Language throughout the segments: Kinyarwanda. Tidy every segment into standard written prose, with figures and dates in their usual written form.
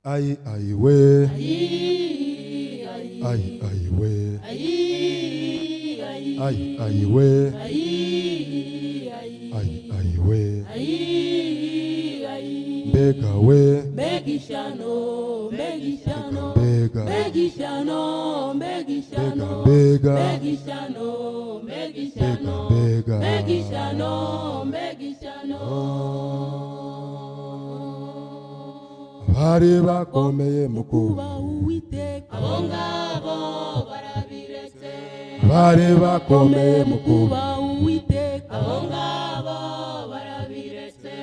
Ai ai we, ai ai we, ai ai we, ai ai we, mbega we, Begishano, begishano, mbega, begishano, begishano, mbega, begishano, begishano, mbega, begishano, begishano. bari bakomeye mu kuba Uwiteka, abo ngabo barabiretse. bari bakomeye mu kuba Uwiteka, abo ngabo barabiretse.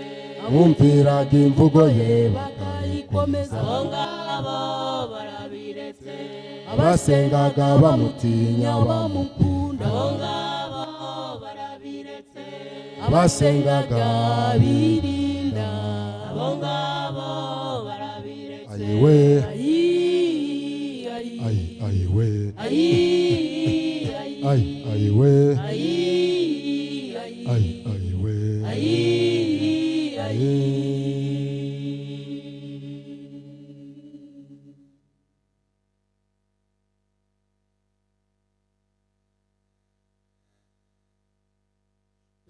bumviraga imvugo ye bakayikomeza, abo ngabo barabiretse. abasengaga bamutinya bamukunda, abo ngabo barabiretse. abasengaga birinda, abo ngabo barabiretse. ayiwe Ai, ayiwe ai, ayiwe ai, ayiwe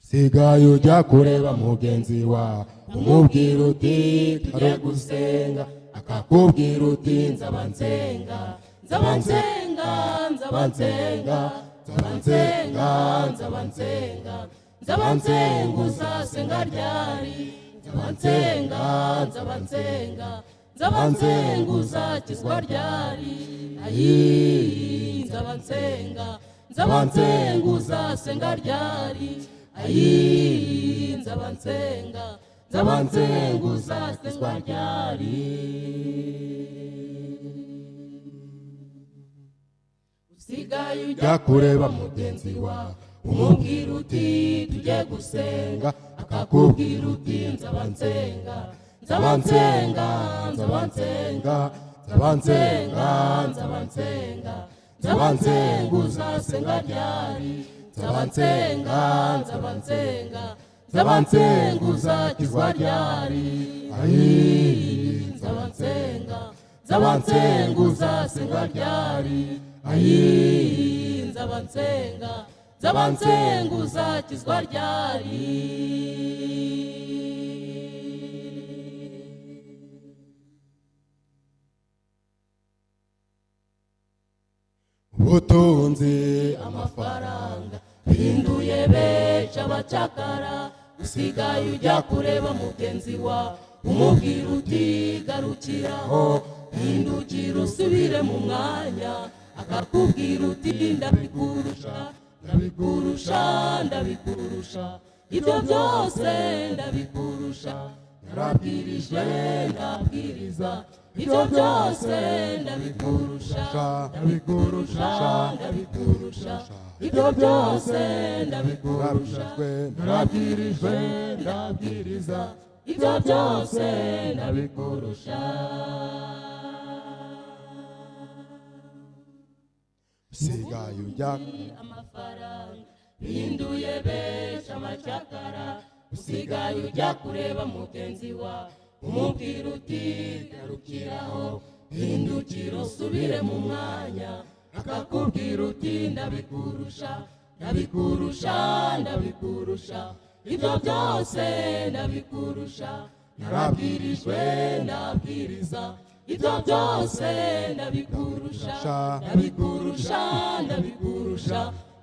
sigaye ujya kureba mugenzi wawe umubwira uti kare gusenga akakubwira uti nzaba nsenga nzaba nsenga, nzaba nsenga, nzaba nsenga, nzaba nsenga, nzaba nsenga, uzasenga ryari? Nzaba nsenga, nzaba nsenga, nzaba nsenga, uzakizwa ryari? Ayi, nzaba nsenga, nzaba nsenga, uzasenga ryari? Ayi, nzaba nsenga, nzaba nsenga, uzakizwa ryari? Usigaye ujya kureba mugenzi wawe umubwira uti tujye gusenga, akakubwira uti nzaba nsenga, nzaba nsenga, nzaba nsenga, nzaba nsenga, nzaba nsenga, nzaba nsenga, uzasenga ryari? Nzaba nsenga, nzaba nsenga, nzaba nsenga, uzakizwa ryari? Ayi, nzaba nsenga, nzaba nsenga, uzasenga ryari? Ayi, nzaba nsenga, nzaba nsenga, uzakizwa ryari? ubutunzi Amafaranga bihinduye benshi abacakara. Usigaye ujya kureba mugenzi wawe umubwira uti garukiraho, hindukira usubire mu mwanya, akakubwira uti ndabikurusha, ndabikurusha, ndabikurusha, ibyo byose ndabikurusha, narabwirijwe ndabwiriza, ibyo byose ndabikurusha, ndabikurusha, ndabikurusha, ibyo byose ndabikurusha, narabwirijwe ndabwiriza, ibyo byose ndabikurusha. usigaye ujya Amafaranga bihinduye benshi amacakara. Usigaye ujya kureba mugenzi wawe umubwira uti garukiraho, hindukira usubire mu mwanya, akakubwira uti ndabikurusha, ndabikurusha, ndabikurusha, ibyo byose ndabikurusha, narabwirijwe ndabwiriza, ibyo byose ndabikurusha, ndabikurusha, ndabikurusha,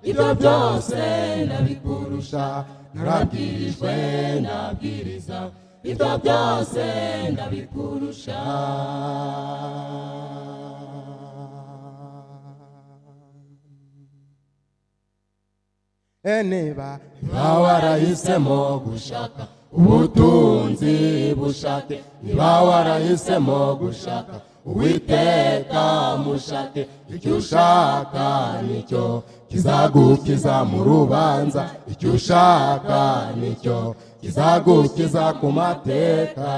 ibyo byose ndabikurusha, narabwirijwe ndabwiriza, ibyo byose ndabikurusha. niba warahisemo gushaka ubutunzi bushake, niba warahisemo gushaka Uwiteka mushake, icyo ushaka nicyo kizagukiza mu rubanza, icyo ushaka nicyo kizagukiza ku mateka.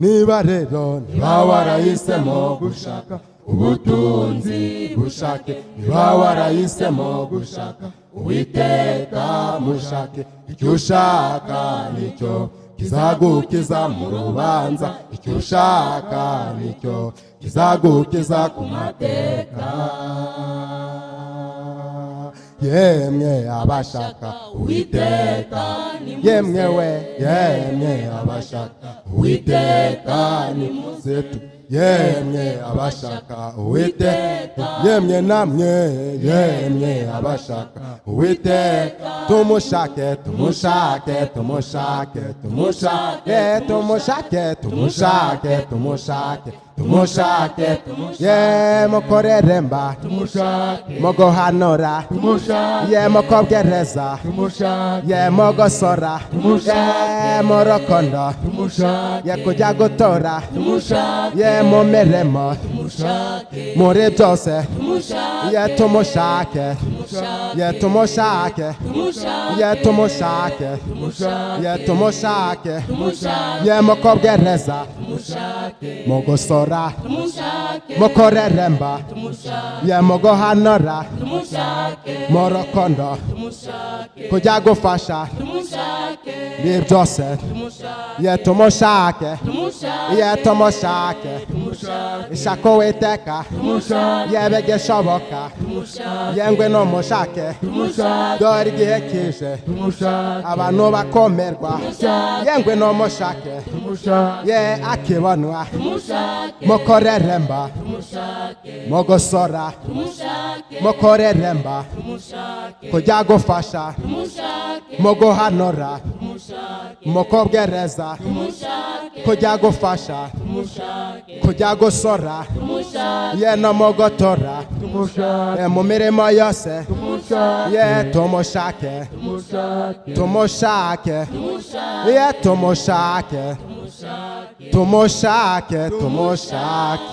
niba rero niba warahisemo gushaka ubutunzi bushake niba warahisemo gushaka Uwiteka mushake icyo ushaka nicyo kizagukiza mu rubanza icyo ushaka nicyo kizagukiza ku mateka yemwe abashaka Uwiteka yemwe we yemwe abashaka Uwiteka nimuze tu yemwe abashaka Uwiteka yemwe namwe yemwe abashaka Uwiteka tumushake tumushake tumushake tumushake tumushake tumushake tumushake tumushake ye mukoreremba tumushake muguhanura ye mukobwereza ye mugosora ye murukundo ye kujya gutora ye mu mirimo muri byose ye tumushake ye tumushake ye tumushake ye tumushake ye mukobwereza mugosora mukoreremba ye muguhanura murukundo kujya gufasha ni byose ye tumushake ye tumushake ishaka Uwiteka yebe gishoboka yengwe no mushake dore igihe kije abantu bakomerwa yengwe no mushake ye akibonwa mukoreremba mugosora mukoreremba kujya gufasha muguhanura mukobwereza kujya gufasha kujya gusora ye no mugotora mu mirimo yose ye tumushake tumushake ye tumushake tumushake tumushake